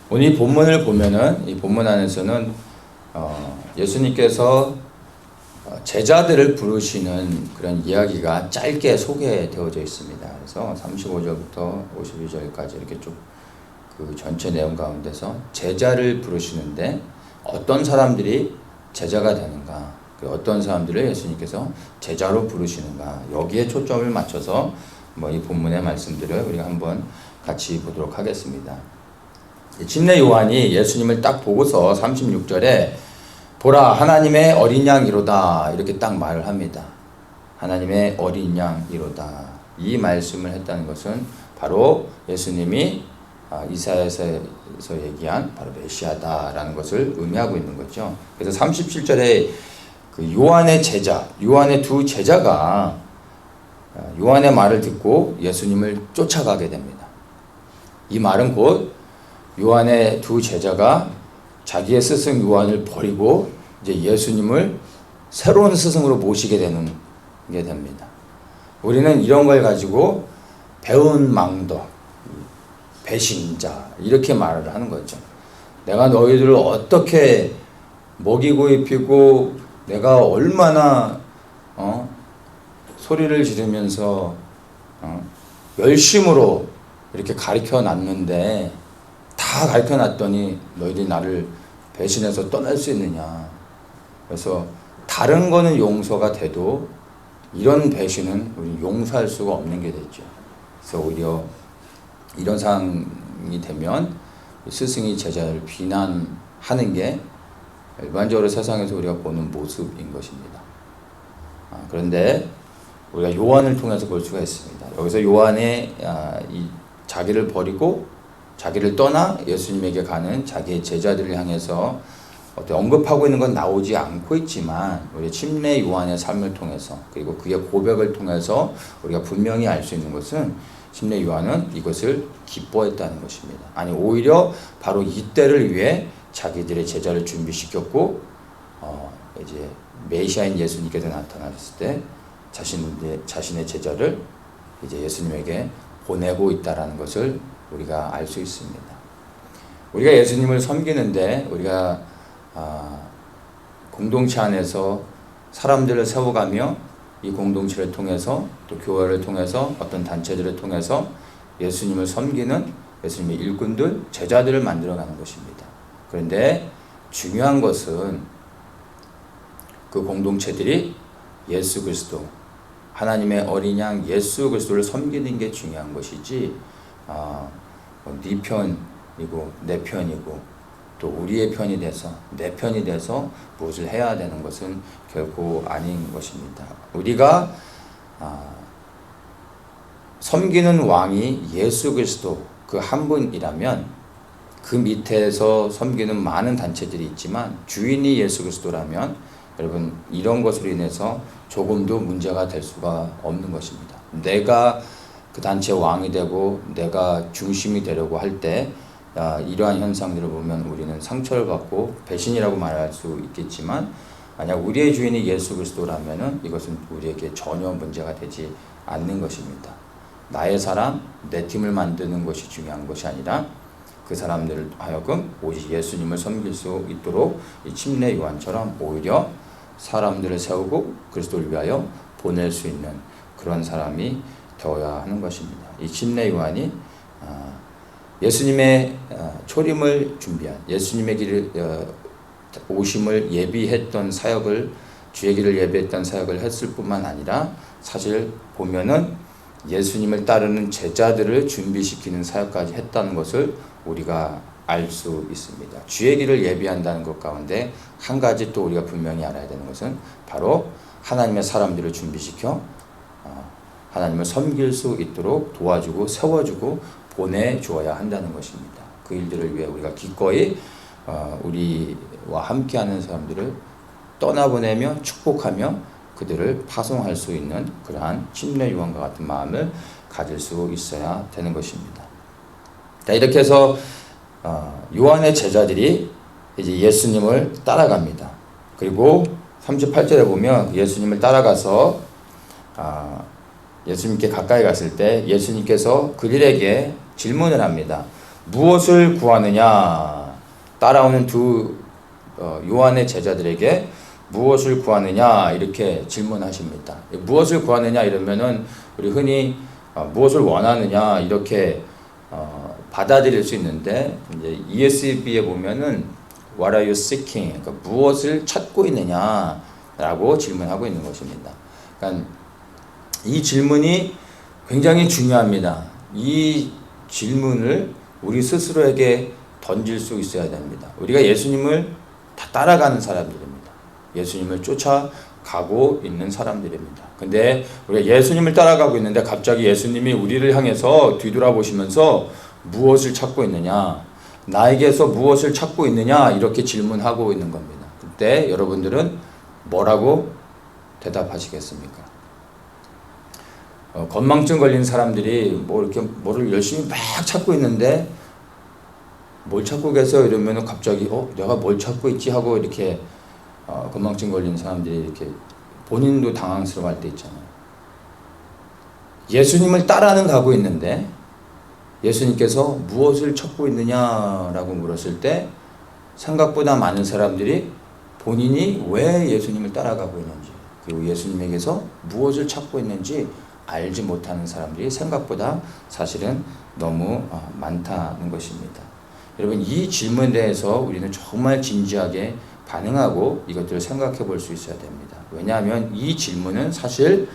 오늘 이 본문을 보면은 이 본문 안에서는 예수님께서 제자들을 부르시는 그런 이야기가 짧게 소개되어져 있습니다. 그래서 35절부터 52절까지 이렇게 쭉 그 전체 내용 가운데서 제자를 부르시는데 어떤 사람들이 제자가 되는가, 어떤 사람들을 예수님께서 제자로 부르시는가, 여기에 초점을 맞춰서 이 본문의 말씀들을 우리가 한번 같이 보도록 하겠습니다. 침례 요한이 예수님을 딱 보고서 36절에 보라 하나님의 어린 양이로다 이렇게 딱 말을 합니다. 하나님의 어린 양이로다. 이 말씀을 했다는 것은 바로 예수님이 이사야에서 얘기한 바로 메시아다라는 것을 의미하고 있는 거죠. 그래서 37절에 그 요한의 제자, 요한의 두 제자가 요한의 말을 듣고 예수님을 쫓아가게 됩니다. 이 말은 곧 요한의 두 제자가 자기의 스승 요한을 버리고 이제 예수님을 새로운 스승으로 모시게 되는 게 됩니다. 우리는 이런 걸 가지고 배은 망덕, 배신자 이렇게 말을 하는 거죠. 내가 너희들을 어떻게 먹이고 입히고 내가 얼마나 소리를 지르면서 열심으로 이렇게 가르쳐 놨는데 다 가르쳐 놨더니 너희들이 나를 배신해서 떠날 수 있느냐. 그래서 다른 거는 용서가 돼도 이런 배신은 우리 용서할 수가 없는 게 되죠. 그래서 오히려 이런 상황이 되면 스승이 제자를 비난하는 게 일반적으로 세상에서 우리가 보는 모습인 것입니다. 그런데 우리가 요한을 통해서 볼 수가 있습니다. 여기서 요한의 이 자기를 버리고 자기를 떠나 예수님에게 가는 자기의 제자들을 향해서 언급하고 있는 건 나오지 않고 있지만 우리 침례 요한의 삶을 통해서 그리고 그의 고백을 통해서 우리가 분명히 알 수 있는 것은 침례 요한은 이것을 기뻐했다는 것입니다. 아니 오히려 바로 이때를 위해 자기들의 제자를 준비시켰고 이제 메시아인 예수님께서 나타나셨을 때 자신의 제자를 이제 예수님에게 보내고 있다라는 것을 우리가 알 수 있습니다. 우리가 예수님을 섬기는데 우리가 공동체 안에서 사람들을 세워가며 이 공동체를 통해서 또 교회를 통해서 어떤 단체들을 통해서 예수님을 섬기는 예수님의 일꾼들, 제자들을 만들어가는 것입니다. 그런데 중요한 것은 그 공동체들이 예수 그리스도, 하나님의 어린 양 예수 그리스도를 섬기는 게 중요한 것이지 네 편이고 내 편이고 또 우리의 편이 돼서 내 편이 돼서 무엇을 해야 되는 것은 결코 아닌 것입니다. 우리가 섬기는 왕이 예수 그리스도 그 한 분이라면 그 밑에서 섬기는 많은 단체들이 있지만 주인이 예수 그리스도라면 여러분 이런 것으로 인해서 조금도 문제가 될 수가 없는 것입니다. 내가 그 단체 왕이 되고 내가 중심이 되려고 할 때 이러한 현상들을 보면 우리는 상처를 받고 배신이라고 말할 수 있겠지만 만약 우리의 주인이 예수 그리스도라면은 이것은 우리에게 전혀 문제가 되지 않는 것입니다. 나의 사람, 내 팀을 만드는 것이 중요한 것이 아니라 그 사람들을 하여금 오직 예수님을 섬길 수 있도록 이 침례 요한처럼 오히려 사람들을 세우고 그리스도를 위하여 보낼 수 있는 그런 사람이 되어야 하는 것입니다. 이 침례 요한이 예수님의 초림을 준비한 예수님의 길을 오심을 예비했던 사역을 주의 길을 예비했던 사역을 했을 뿐만 아니라 사실 보면은 예수님을 따르는 제자들을 준비시키는 사역까지 했다는 것을 우리가 알 수 있습니다. 주의 길을 예비한다는 것 가운데 한 가지 또 우리가 분명히 알아야 되는 것은 바로 하나님의 사람들을 준비시켜 하나님을 섬길 수 있도록 도와주고 세워주고 보내주어야 한다는 것입니다. 그 일들을 위해 우리가 기꺼이 우리와 함께하는 사람들을 떠나보내며 축복하며 그들을 파송할 수 있는 그러한 침례 요한과 같은 마음을 가질 수 있어야 되는 것입니다. 자, 이렇게 해서 요한의 제자들이 이제 예수님을 따라갑니다. 그리고 38절에 보면 예수님을 따라가서 예수님께 가까이 갔을 때 예수님께서 그들에게 질문을 합니다. 무엇을 구하느냐? 따라오는 두 요한의 제자들에게 무엇을 구하느냐 이렇게 질문하십니다. 무엇을 구하느냐 이러면은 우리 흔히 무엇을 원하느냐 이렇게 받아들일 수 있는데, 이제 ESV에 보면은 What are you seeking? 그러니까 무엇을 찾고 있느냐라고 질문하고 있는 것입니다. 그러니까 이 질문이 굉장히 중요합니다. 이 질문을 우리 스스로에게 던질 수 있어야 됩니다. 우리가 예수님을 다 따라가는 사람들입니다. 예수님을 쫓아가고 있는 사람들입니다. 근데 우리가 예수님을 따라가고 있는데 갑자기 예수님이 우리를 향해서 뒤돌아보시면서 무엇을 찾고 있느냐, 나에게서 무엇을 찾고 있느냐 이렇게 질문하고 있는 겁니다. 그때 여러분들은 뭐라고 대답하시겠습니까? 건망증 걸린 사람들이 뭐 이렇게 뭐를 열심히 막 찾고 있는데 뭘 찾고 계세요? 이러면 갑자기 내가 뭘 찾고 있지 하고 이렇게 건망증 걸린 사람들이 이렇게 본인도 당황스러워할 때 있잖아요. 예수님을 따라는 가고 있는데 예수님께서 무엇을 찾고 있느냐라고 물었을 때 생각보다 많은 사람들이 본인이 왜 예수님을 따라가고 있는지, 그리고 예수님에게서 무엇을 찾고 있는지 알지 못하는 사람들이 생각보다 사실은 너무 많다는 것입니다. 여러분, 이 질문에 대해서 우리는 정말 진지하게 반응하고 이것들을 생각해 볼 수 있어야 됩니다. 왜냐하면 이 질문은 사실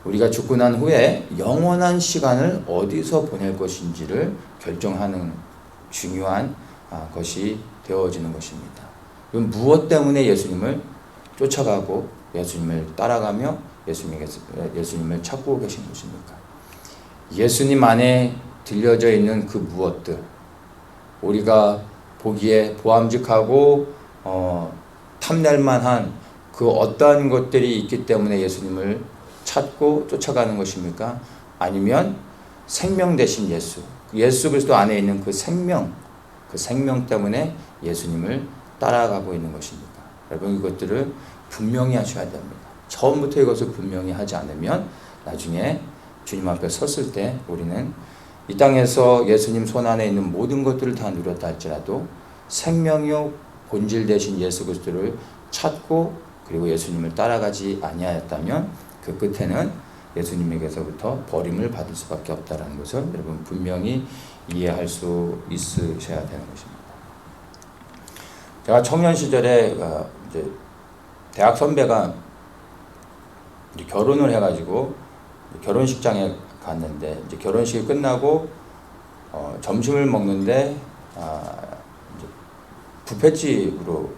우리가 죽고 난 후에 영원한 시간을 어디서 보낼 것인지를 결정하는 중요한 것이 되어지는 것입니다. 그럼 무엇 때문에 예수님을 쫓아가고 예수님을 따라가며 예수님을 찾고 계신 것입니까? 예수님 안에 들려져 있는 그 무엇들, 우리가 보기에 보암직하고 탐낼 만한 그 어떠한 것들이 있기 때문에 예수님을 찾고 쫓아가는 것입니까? 아니면 생명 되신 예수 그리스도 안에 있는 그 생명 때문에 예수님을 따라가고 있는 것입니까? 여러분, 이것들을 분명히 하셔야 됩니다. 처음부터 이것을 분명히 하지 않으면 나중에 주님 앞에 섰을 때 우리는 이 땅에서 예수님 손 안에 있는 모든 것들을 다 누렸다 할지라도 생명이요 본질 되신 예수 그리스도를 찾고 그리고 예수님을 따라가지 아니하였다면 그 끝에는 예수님에게서부터 버림을 받을 수밖에 없다는 것을 여러분 분명히 이해할 수 있으셔야 되는 것입니다. 제가 청년 시절에 이제 대학 선배가 이제 결혼을 해가지고 결혼식장에 갔는데, 이제 결혼식이 끝나고 점심을 먹는데 이제 뷔페집으로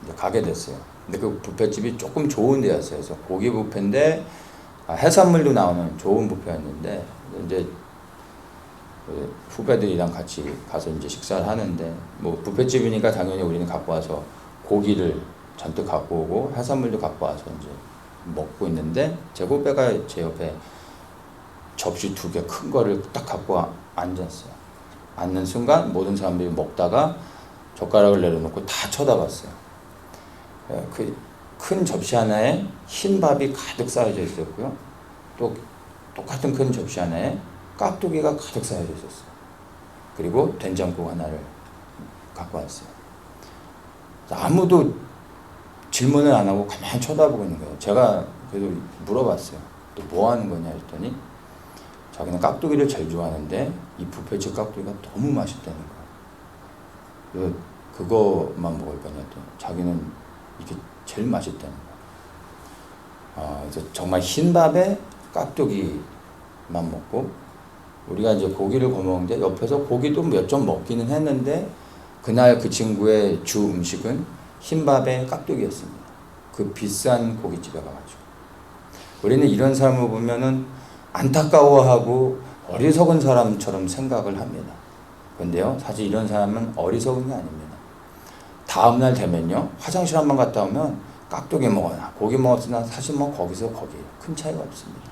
이제 가게 됐어요. 근데 그 뷔페집이 조금 좋은 데였어요. 그래서 고기 뷔페인데 해산물도 나오는 좋은 뷔페였는데, 이제 후배들이랑 같이 가서 이제 식사를 하는데, 뭐 뷔페집이니까 당연히 우리는 갖고 와서 고기를 잔뜩 갖고 오고 해산물도 갖고 와서 이제 먹고 있는데, 제 후배가 제 옆에 접시 2개 큰 거를 딱 갖고 앉았어요. 앉는 순간 모든 사람들이 먹다가 젓가락을 내려놓고 다 쳐다봤어요. 그 큰 접시 하나에 흰 밥이 가득 쌓여져 있었고요. 또 똑같은 큰 접시 하나에 깍두기가 가득 쌓여져 있었어요. 그리고 된장국 하나를 갖고 왔어요. 아무도 질문을 안 하고 가만히 쳐다보고 있는 거예요. 제가 그래도 물어봤어요. 또 뭐 하는 거냐 했더니 자기는 깍두기를 제일 좋아하는데 이 뷔페집 깍두기가 너무 맛있다는 거예요. 그거만 먹을 거냐 했더니 자기는 이게 제일 맛있다는 거예요. 그래서 정말 흰밥에 깍두기만 먹고, 우리가 이제 고기를 구워 먹는데 옆에서 고기도 몇 점 먹기는 했는데 그날 그 친구의 주 음식은 흰밥에 깍두기였습니다. 그 비싼 고깃집에 가가지고. 우리는 이런 사람을 보면은 안타까워하고 어리석은 사람처럼 생각을 합니다. 그런데요, 사실 이런 사람은 어리석은 게 아닙니다. 다음날 되면요, 화장실 한번 갔다 오면 깍두기 먹었나 고기 먹었으나 사실 뭐 거기서 거기에요. 큰 차이가 없습니다.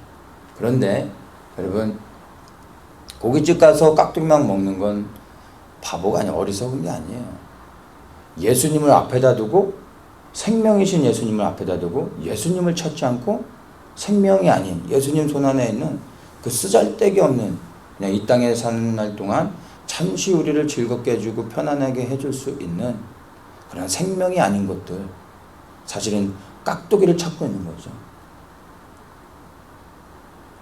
그런데 여러분, 고깃집 가서 깍두기만 먹는 건 바보가 아니에요. 어리석은 게 아니에요. 예수님을 앞에다 두고, 생명이신 예수님을 앞에다 두고 예수님을 찾지 않고 생명이 아닌 예수님 손 안에 있는 그 쓰잘데기 없는 그냥 이 땅에 사는 날 동안 잠시 우리를 즐겁게 해주고 편안하게 해줄 수 있는 그런 생명이 아닌 것들, 사실은 깍두기를 찾고 있는 거죠.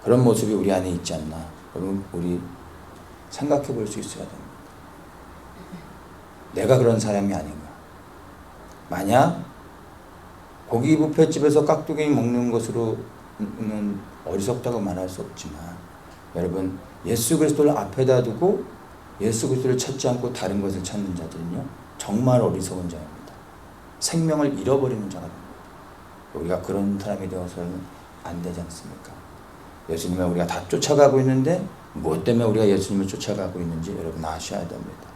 그런 모습이 우리 안에 있지 않나. 여러분, 우리 생각해 볼 수 있어야 됩니다. 내가 그런 사람이 아닌가. 만약 고기 뷔페집에서 깍두기 먹는 것으로는 어리석다고 말할 수 없지만, 여러분, 예수 그리스도를 앞에다 두고 예수 그리스도를 찾지 않고 다른 것을 찾는 자들은요, 정말 어리석은 자입니다. 생명을 잃어버리는 자가 됩니다. 우리가 그런 사람이 되어서는 안 되지 않습니까? 예수님을 우리가 다 쫓아가고 있는데 무엇 때문에 우리가 예수님을 쫓아가고 있는지 여러분 아셔야 됩니다.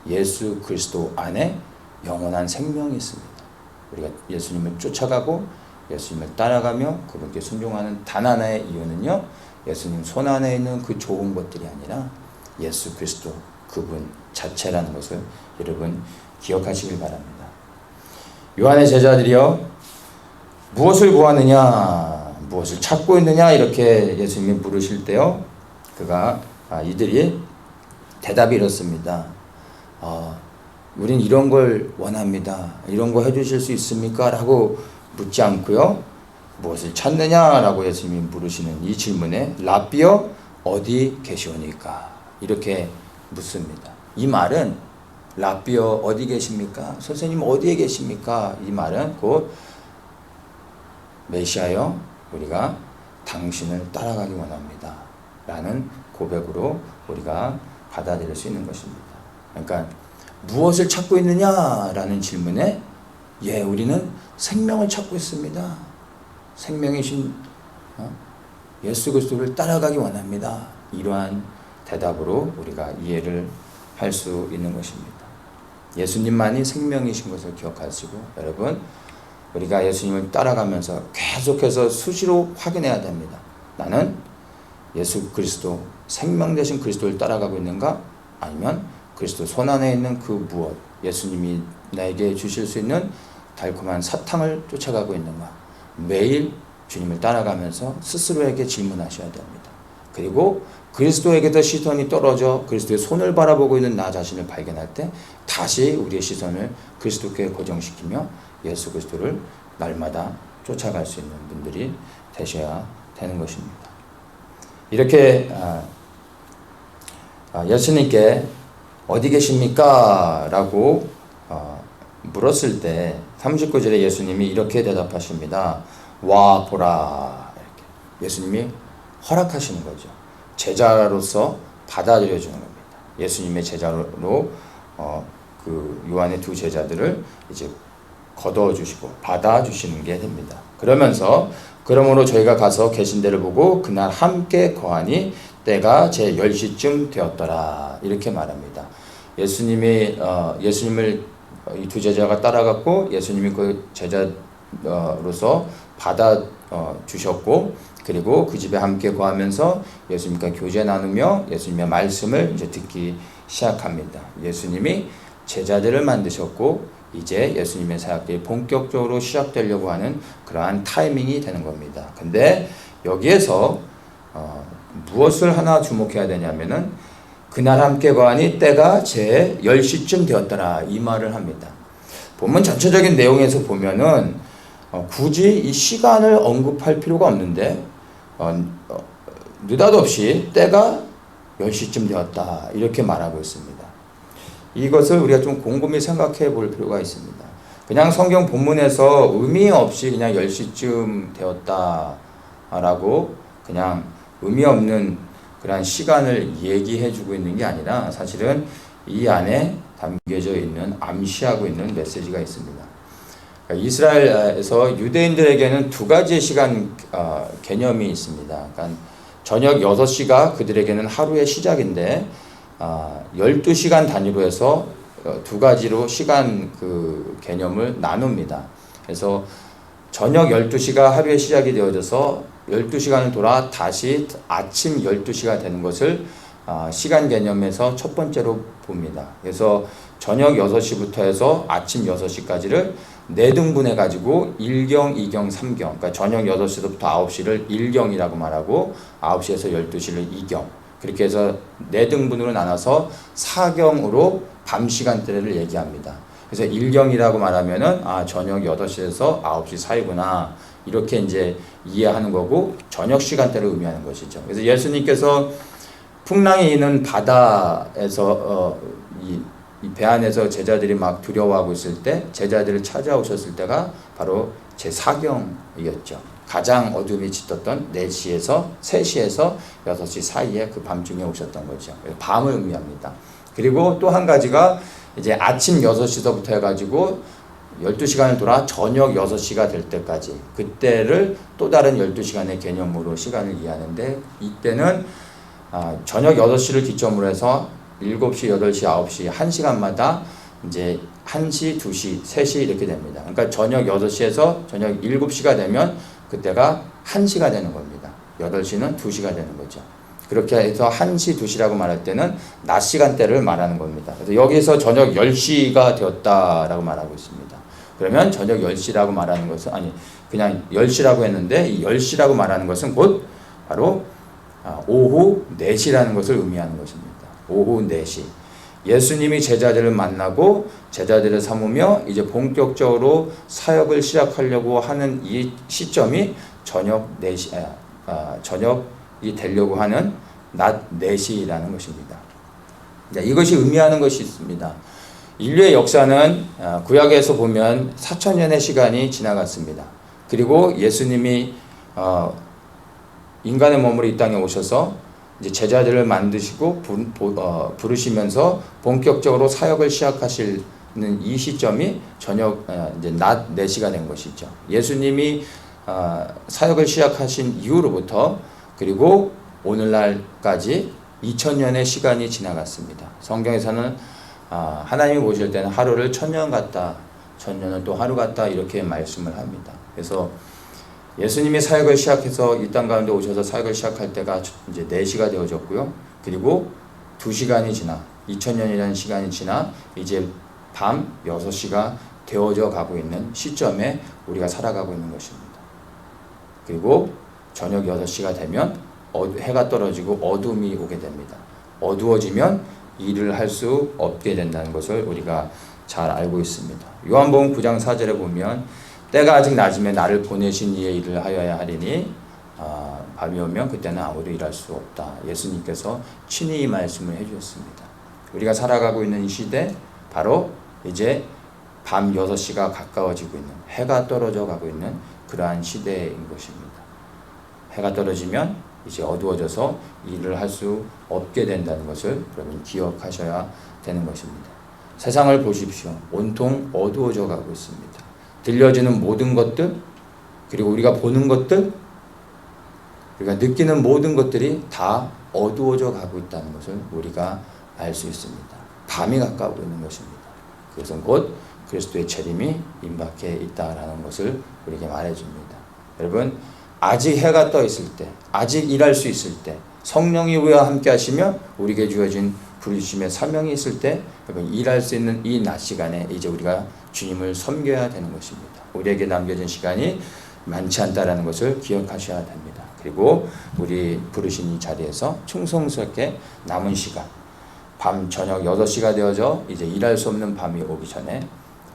예수 그리스도 안에 영원한 생명이 있습니다. 우리가 예수님을 쫓아가고 예수님을 따라가며 그분께 순종하는 단 하나의 이유는요, 예수님 손 안에 있는 그 좋은 것들이 아니라 예수 그리스도 그분 자체라는 것을 여러분 기억하시길 바랍니다. 요한의 제자들이요, 무엇을 구하느냐, 무엇을 찾고 있느냐 이렇게 예수님이 물으실 때요, 이들이 대답이 이렇습니다. 우린 이런 걸 원합니다. 이런 거 해주실 수 있습니까? 라고 묻지 않고요, 무엇을 찾느냐라고 예수님이 물으시는 이 질문에 랍비여 어디 계시오니까 이렇게 묻습니다. 이 말은 랍비여 어디 계십니까? 선생님 어디에 계십니까? 이 말은 곧 메시아여 우리가 당신을 따라가기 원합니다 라는 고백으로 우리가 받아들일 수 있는 것입니다. 그러니까 무엇을 찾고 있느냐라는 질문에 우리는 생명을 찾고 있습니다. 생명이신 예수 그리스도를 따라가기 원합니다. 이러한 대답으로 우리가 이해를 할 수 있는 것입니다. 예수님만이 생명이신 것을 기억하시고, 여러분, 우리가 예수님을 따라가면서 계속해서 수시로 확인해야 됩니다. 나는 예수 그리스도, 생명 되신 그리스도를 따라가고 있는가? 아니면 그리스도 손 안에 있는 그 무엇, 예수님이 나에게 주실 수 있는 달콤한 사탕을 쫓아가고 있는가? 매일 주님을 따라가면서 스스로에게 질문하셔야 됩니다. 그리고 그리스도에게도 시선이 떨어져 그리스도의 손을 바라보고 있는 나 자신을 발견할 때 다시 우리의 시선을 그리스도께 고정시키며 예수 그리스도를 날마다 쫓아갈 수 있는 분들이 되셔야 되는 것입니다. 이렇게 예수님께 어디 계십니까? 라고 물었을 때 39절에 예수님이 이렇게 대답하십니다. 와 보라. 이렇게 예수님이 허락하시는 거죠. 제자로서 받아들여 주는 겁니다. 예수님의 제자로 그 요한의 두 제자들을 이제 거둬 주시고 받아 주시는 게 됩니다. 그러면서 그러므로 저희가 가서 계신 데를 보고 그날 함께 거하니 때가 제 10시쯤 되었더라. 이렇게 말합니다. 예수님을 이 두 제자가 따라갔고 예수님이 그 제자로서 받아 주셨고, 그리고 그 집에 함께 거하면서 예수님과 교제 나누며 예수님의 말씀을 이제 듣기 시작합니다. 예수님이 제자들을 만드셨고 이제 예수님의 사역이 본격적으로 시작되려고 하는 그러한 타이밍이 되는 겁니다. 근데 여기에서 무엇을 하나 주목해야 되냐면은 그날 함께 거하니 때가 제 10시쯤 되었더라 이 말을 합니다. 본문 전체적인 내용에서 보면은 굳이 이 시간을 언급할 필요가 없는데 느닷없이 때가 10시쯤 되었다 이렇게 말하고 있습니다. 이것을 우리가 좀 곰곰이 생각해 볼 필요가 있습니다. 그냥 성경 본문에서 의미 없이 그냥 10시쯤 되었다라고 그냥 의미 없는 그런 시간을 얘기해 주고 있는 게 아니라 사실은 이 안에 담겨져 있는 암시하고 있는 메시지가 있습니다. 이스라엘에서 유대인들에게는 두 가지의 시간 개념이 있습니다. 그러니까 저녁 6시가 그들에게는 하루의 시작인데 12시간 단위로 해서 두 가지로 시간 그 개념을 나눕니다. 그래서 저녁 12시가 하루의 시작이 되어져서 12시간을 돌아 다시 아침 12시가 되는 것을 시간 개념에서 첫 번째로 봅니다. 그래서 저녁 6시부터 해서 아침 6시까지를 4등분해 가지고 1경, 2경, 3경, 그러니까 저녁 6시부터 9시를 1경이라고 말하고 9시에서 12시를 2경, 그렇게 해서 4등분으로 나눠서 사경으로 밤 시간대를 얘기합니다. 그래서 일경이라고 말하면은 저녁 8시에서 9시 사이구나 이렇게 이제 이해하는 거고 저녁 시간대를 의미하는 것이죠. 그래서 예수님께서 풍랑이 있는 바다에서 이 배 안에서 제자들이 막 두려워하고 있을 때 제자들을 찾아오셨을 때가 바로 제4경이었죠. 가장 어둠이 짙었던 4시에서 3시에서 6시 사이에 그 밤중에 오셨던 거죠. 밤을 의미합니다. 그리고 또 한 가지가 이제 아침 6시서부터 해가지고 12시간을 돌아 저녁 6시가 될 때까지 그때를 또 다른 12시간의 개념으로 시간을 이해하는데 이때는 저녁 6시를 기점으로 해서 7시, 8시, 9시 1시간마다 이제 1시, 2시, 3시 이렇게 됩니다. 그러니까 저녁 6시에서 저녁 7시가 되면 그때가 1시가 되는 겁니다. 8시는 2시가 되는 거죠. 그렇게 해서 1시, 2시라고 말할 때는 낮 시간대를 말하는 겁니다. 그래서 여기서 저녁 10시가 되었다라고 말하고 있습니다. 그러면 저녁 10시라고 말하는 것은 그냥 10시라고 했는데 이 10시라고 말하는 것은 곧 바로 오후 4시라는 것을 의미하는 것입니다. 오후 4시. 예수님이 제자들을 만나고 제자들을 삼으며 이제 본격적으로 사역을 시작하려고 하는 이 시점이 저녁 4시, 저녁이 되려고 하는 낮 4시라는 것입니다. 이것이 의미하는 것이 있습니다. 인류의 역사는 구약에서 보면 4,000년의 시간이 지나갔습니다. 그리고 예수님이 인간의 몸으로 이 땅에 오셔서 이제 제자들을 만드시고 부르시면서 본격적으로 사역을 시작하시는 이 시점이 저녁 이제 낮 4시가 된 것이죠. 예수님이 사역을 시작하신 이후로부터 그리고 오늘날까지 2000년의 시간이 지나갔습니다. 성경에서는 하나님이 보실 때는 하루를 1000년 같다, 1000년은 또 하루 같다 이렇게 말씀을 합니다. 그래서 예수님이 사역을 시작해서 이 땅 가운데 오셔서 사역을 시작할 때가 이제 4시가 되어졌고요. 그리고 2시간이 지나 2000년이라는 시간이 지나 이제 밤 6시가 되어져 가고 있는 시점에 우리가 살아가고 있는 것입니다. 그리고 저녁 6시가 되면 해가 떨어지고 어둠이 오게 됩니다. 어두워지면 일을 할 수 없게 된다는 것을 우리가 잘 알고 있습니다. 요한복음 9장 4절에 보면 때가 아직 낮으면 나를 보내신 이의 일을 하여야 하리니 밤이 오면 그때는 아무도 일할 수 없다. 예수님께서 친히 이 말씀을 해주셨습니다. 우리가 살아가고 있는 이 시대 바로 이제 밤 6시가 가까워지고 있는 해가 떨어져 가고 있는 그러한 시대인 것입니다. 해가 떨어지면 이제 어두워져서 일을 할 수 없게 된다는 것을 여러분 기억하셔야 되는 것입니다. 세상을 보십시오. 온통 어두워져 가고 있습니다. 들려지는 모든 것들, 그리고 우리가 보는 것들, 우리가 느끼는 모든 것들이 다 어두워져 가고 있다는 것을 우리가 알 수 있습니다. 밤이 가까우고 있는 것입니다. 그것은 곧 그리스도의 재림이 임박해 있다라는 것을 우리에게 말해줍니다. 여러분, 아직 해가 떠 있을 때, 아직 일할 수 있을 때, 성령이 우리와 함께 하시며 우리에게 주어진 부르심의 사명이 있을 때 여러분 일할 수 있는 이 낮 시간에 이제 우리가 주님을 섬겨야 되는 것입니다. 우리에게 남겨진 시간이 많지 않다라는 것을 기억하셔야 됩니다. 그리고 우리 부르신 이 자리에서 충성스럽게 남은 시간, 밤 저녁 8시가 되어져 이제 일할 수 없는 밤이 오기 전에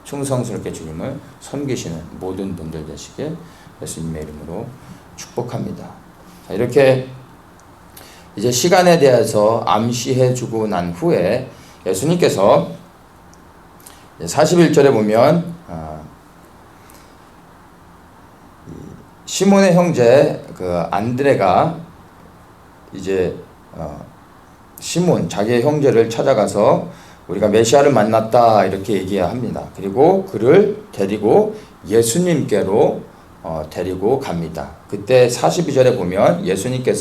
충성스럽게 주님을 섬기시는 모든 분들 되시길 예수님의 이름으로 축복합니다. 자, 이렇게 이제 시간에 대해서 암시해 주고 난 후에 예수님께서 41절에 보면 시몬의 형제 그 안드레가 이제 시몬 자기의 형제를 찾아가서 우리가 메시아를 만났다 이렇게 얘기합니다. 그리고 그를 데리고 예수님께로 데리고 갑니다. 그때 42절에 보면 예수님께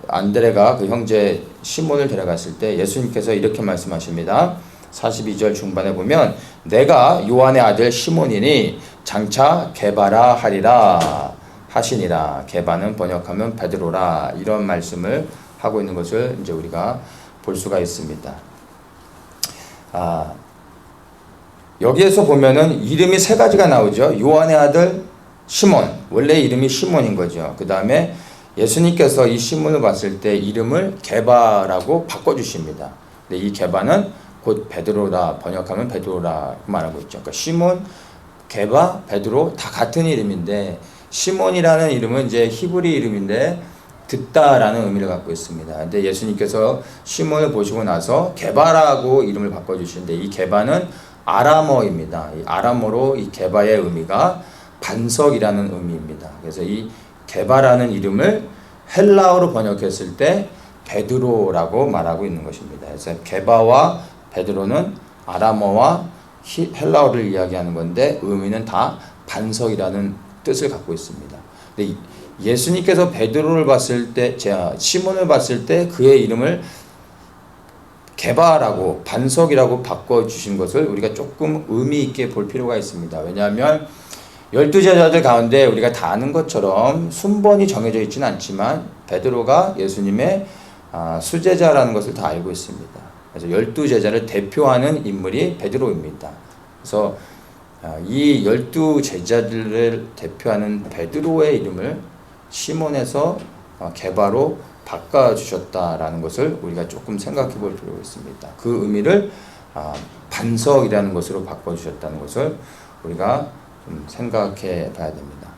안드레가 그 형제 시몬을 데려갔을 때 예수님께서 이렇게 말씀하십니다. 42절 중반에 보면 내가 요한의 아들 시몬이니 장차 게바라 하리라 하시니라. 게바는 번역하면 베드로라. 이런 말씀을 하고 있는 것을 이제 우리가 볼 수가 있습니다. 여기에서 보면은 이름이 3가지가 나오죠. 요한의 아들 시몬, 원래 이름이 시몬인 거죠. 그 다음에 예수님께서 이 시몬을 봤을 때 이름을 게바라고 바꿔주십니다. 근데 이 게바는 곧 베드로다, 번역하면 베드로라 말하고 있죠. 그러니까 시몬, 게바, 베드로 다 같은 이름인데, 시몬이라는 이름은 이제 히브리 이름인데 듣다라는 의미를 갖고 있습니다. 근데 예수님께서 시몬을 보시고 나서 게바라고 이름을 바꿔주시는데, 이 게바는 아람어입니다. 이 아람어로 이 게바의 의미가 반석이라는 의미입니다. 그래서 이 게바라는 이름을 헬라어로 번역했을 때 베드로라고 말하고 있는 것입니다. 그래서 게바와 베드로는 아람어와 헬라어를 이야기하는 건데 의미는 다 반석이라는 뜻을 갖고 있습니다. 근데 예수님께서 베드로를 봤을 때, 시몬을 봤을 때 그의 이름을 게바라고, 반석이라고 바꿔주신 것을 우리가 조금 의미 있게 볼 필요가 있습니다. 왜냐하면 12제자들 가운데 우리가 다 아는 것처럼 순번이 정해져 있지는 않지만 베드로가 예수님의 수제자라는 것을 다 알고 있습니다. 그래서 12제자를 대표하는 인물이 베드로입니다. 그래서 이 12제자들을 대표하는 베드로의 이름을 시몬에서 게바로 바꿔주셨다라는 것을 우리가 조금 생각해 볼 필요가 있습니다. 그 의미를 반석이라는 것으로 바꿔주셨다는 것을 우리가 좀 생각해 봐야 됩니다.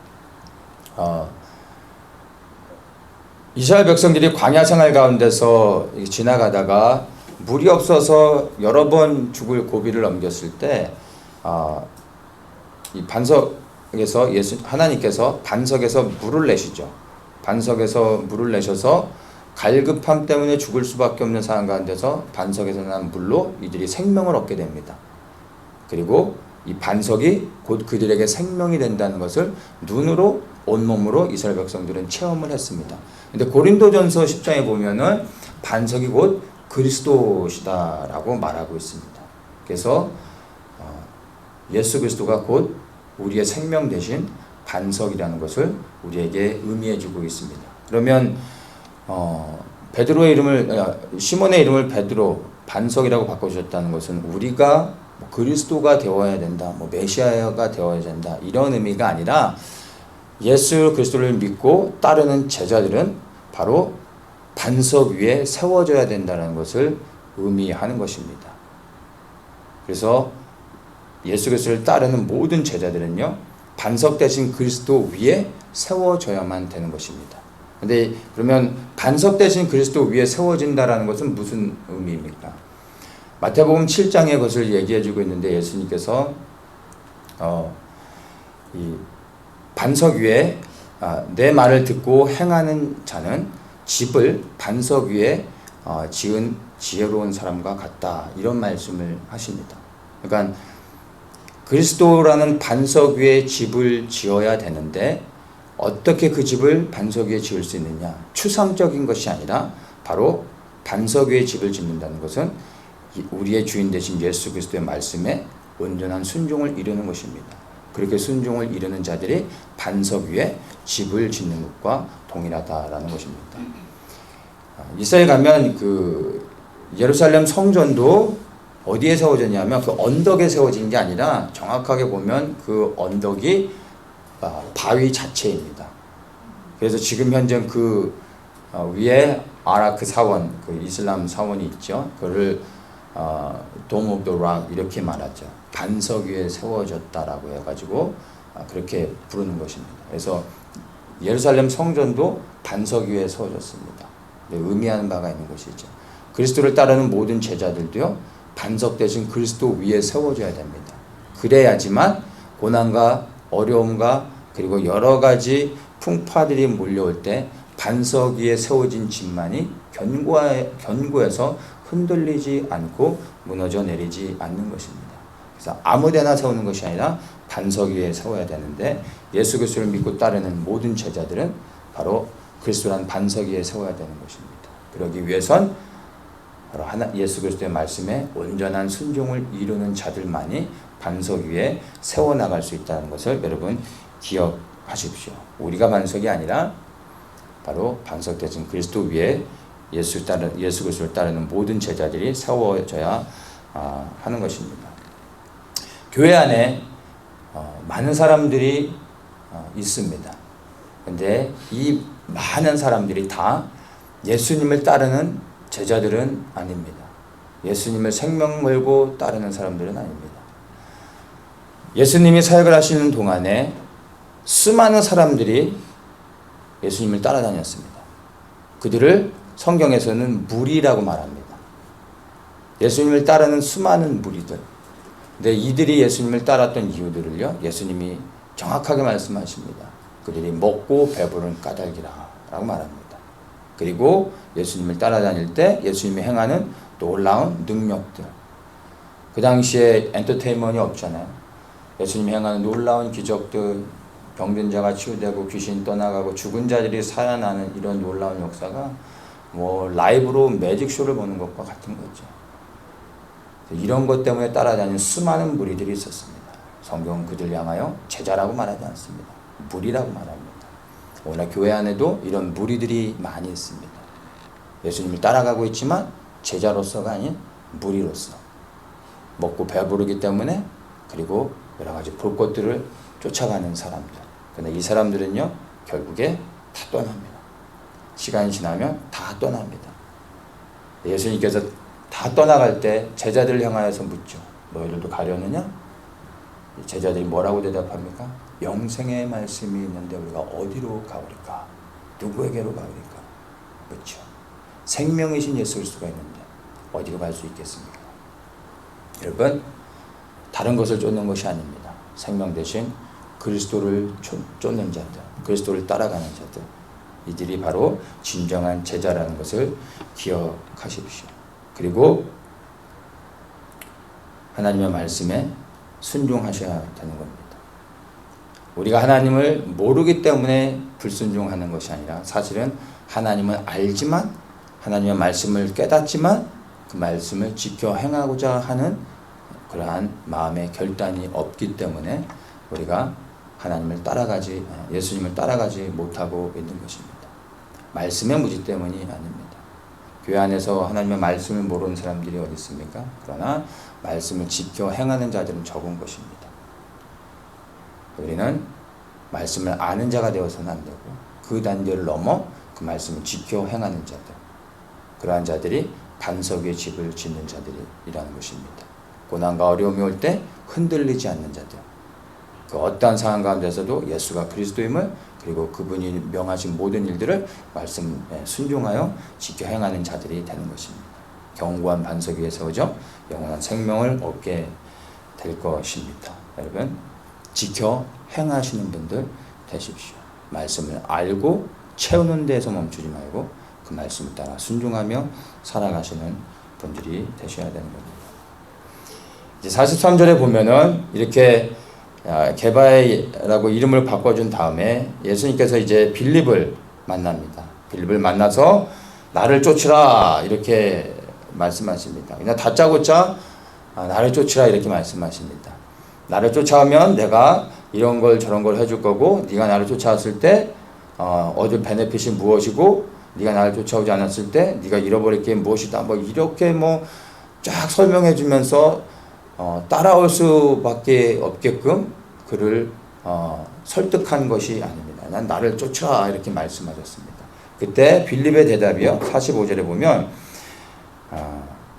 이스라엘 백성들이 광야 생활 가운데서 지나가다가 물이 없어서 여러 번 죽을 고비를 넘겼을 때, 이 반석에서 하나님께서 반석에서 물을 내시죠. 반석에서 물을 내셔서 갈급함 때문에 죽을 수밖에 없는 상황 가운데서 반석에서 난 물로 이들이 생명을 얻게 됩니다. 그리고 이 반석이 곧 그들에게 생명이 된다는 것을 눈으로, 온몸으로 이스라엘 백성들은 체험을 했습니다. 근데 고린도전서 10장에 보면은 반석이 곧 그리스도시다라고 말하고 있습니다. 그래서 예수 그리스도가 곧 우리의 생명 대신 반석이라는 것을 우리에게 의미해 주고 있습니다. 그러면 베드로의 이름을, 시몬의 이름을 베드로, 반석이라고 바꿔주셨다는 것은 우리가 그리스도가 되어야 된다, 메시아가 되어야 된다, 이런 의미가 아니라 예수 그리스도를 믿고 따르는 제자들은 바로 반석 위에 세워져야 된다는 것을 의미하는 것입니다. 그래서 예수 그리스도를 따르는 모든 제자들은요, 반석 대신 그리스도 위에 세워져야만 되는 것입니다. 근데 그러면 반석 대신 그리스도 위에 세워진다라는 것은 무슨 의미입니까? 마태복음 7장에 그것을 얘기해 주고 있는데, 예수님께서 이 반석 위에 내 말을 듣고 행하는 자는 집을 반석 위에 지은 지혜로운 사람과 같다, 이런 말씀을 하십니다. 그러니까 그리스도라는 반석 위에 집을 지어야 되는데 어떻게 그 집을 반석 위에 지을 수 있느냐? 추상적인 것이 아니라 바로 반석 위에 집을 짓는다는 것은 우리의 주인 되신 예수 그리스도의 말씀에 온전한 순종을 이루는 것입니다. 그렇게 순종을 이루는 자들이 반석 위에 집을 짓는 것과 동일하다라는 것입니다. 이스라엘 가면 그 예루살렘 성전도 어디에 세워졌냐면 그 언덕에 세워진 게 아니라 정확하게 보면 그 언덕이 바위 자체입니다. 그래서 지금 현재 그 위에 아라크 사원, 그 이슬람 사원이 있죠. 그를 Dome of the Rock 이렇게 말하죠. 반석 위에 세워졌다라고 해가지고 그렇게 부르는 것입니다. 그래서 예루살렘 성전도 반석 위에 세워졌습니다. 의미하는 바가 있는 것이죠. 그리스도를 따르는 모든 제자들도요, 반석 대신 그리스도 위에 세워져야 됩니다. 그래야지만 고난과 어려움과 그리고 여러 가지 풍파들이 몰려올 때 반석 위에 세워진 집만이 견고해서 흔들리지 않고 무너져 내리지 않는 것입니다. 그래서 아무데나 세우는 것이 아니라 반석 위에 세워야 되는데, 예수 그리스도를 믿고 따르는 모든 제자들은 바로 그리스도란 반석 위에 세워야 되는 것입니다. 그러기 위해선 바로 예수 그리스도의 말씀에 온전한 순종을 이루는 자들만이 반석 위에 세워나갈 수 있다는 것을 여러분 기억하십시오. 우리가 반석이 아니라 바로 반석 대신 그리스도 위에 예수 그리스도를 따르는 모든 제자들이 세워져야 하는 것입니다. 교회 안에 많은 사람들이 있습니다. 근데 이 많은 사람들이 다 예수님을 따르는 제자들은 아닙니다. 예수님을 생명 걸고 따르는 사람들은 아닙니다. 예수님이 사역을 하시는 동안에 수많은 사람들이 예수님을 따라다녔습니다. 그들을 성경에서는 무리라고 말합니다. 예수님을 따르는 수많은 무리들. 근데 이들이 예수님을 따랐던 이유들을요, 예수님이 정확하게 말씀하십니다. 그들이 먹고 배부른 까닭이라 라고 말합니다. 그리고 예수님을 따라다닐 때 예수님이 행하는 놀라운 능력들. 그 당시에 엔터테인먼트이 없잖아요. 예수님이 행하는 놀라운 기적들, 병든 자가 치유되고 귀신 떠나가고 죽은 자들이 살아나는 이런 놀라운 역사가 뭐 라이브로 매직쇼를 보는 것과 같은 거죠. 이런 것 때문에 따라다니는 수많은 무리들이 있었습니다. 성경은 그들 향하여 제자라고 말하지 않습니다. 무리라고 말합니다. 오늘 교회 안에도 이런 무리들이 많이 있습니다. 예수님을 따라가고 있지만 제자로서가 아닌 무리로서 먹고 배부르기 때문에, 그리고 여러 가지 볼 것들을 쫓아가는 사람들. 그런데 이 사람들은요, 결국에 다 떠납니다. 시간이 지나면 다 떠납니다. 예수님께서 다 떠나갈 때 제자들을 향하여서 묻죠. 너희들도 가려느냐? 제자들이 뭐라고 대답합니까? 영생의 말씀이 있는데 우리가 어디로 가오리까? 누구에게로 가오리까? 묻죠. 생명이신 예수 그리스도가 있는데 어디로 갈 수 있겠습니까? 여러분, 다른 것을 쫓는 것이 아닙니다. 생명 대신 그리스도를 쫓는 자들, 그리스도를 따라가는 자들, 이들이 바로 진정한 제자라는 것을 기억하십시오. 그리고 하나님의 말씀에 순종하셔야 되는 겁니다. 우리가 하나님을 모르기 때문에 불순종하는 것이 아니라, 사실은 하나님을 알지만, 하나님의 말씀을 깨닫지만 그 말씀을 지켜 행하고자 하는 그러한 마음의 결단이 없기 때문에 우리가 하나님을 따라가지, 예수님을 따라가지 못하고 있는 것입니다. 말씀의 무지 때문이 아닙니다. 교회 안에서 하나님의 말씀을 모르는 사람들이 어디 있습니까? 그러나 말씀을 지켜 행하는 자들은 적은 것입니다. 우리는 말씀을 아는 자가 되어서는 안 되고, 그 단계를 넘어 그 말씀을 지켜 행하는 자들, 그러한 자들이 반석 위에 집을 짓는 자들이라는 것입니다. 고난과 어려움이 올 때 흔들리지 않는 자들, 그 어떠한 상황 가운데서도 예수가 그리스도임을, 그리고 그분이 명하신 모든 일들을 말씀에 순종하여 지켜 행하는 자들이 되는 것입니다. 견고한 반석 위에 세워져 영원한 생명을 얻게 될 것입니다. 여러분, 지켜 행하시는 분들 되십시오. 말씀을 알고 채우는 데에서 멈추지 말고 그 말씀을 따라 순종하며 살아가시는 분들이 되셔야 되는 겁니다. 이제 43절에 보면은 이렇게 게바라고 이름을 바꿔준 다음에 예수님께서 이제 빌립을 만납니다. 빌립을 만나서 나를 쫓으라 이렇게 말씀하십니다. 그냥 다짜고짜 나를 쫓으라 이렇게 말씀하십니다. 나를 쫓아오면 내가 이런 걸 저런 걸 해줄 거고, 네가 나를 쫓아왔을 때 얻을 베네핏이 무엇이고, 네가 나를 쫓아오지 않았을 때 네가 잃어버릴 게 무엇이다, 뭐 이렇게 뭐 쫙 설명해 주면서 따라올 수밖에 없게끔 그를 설득한 것이 아닙니다. 난 나를 쫓으라 이렇게 말씀하셨습니다. 그때 빌립의 대답이요, 45절에 보면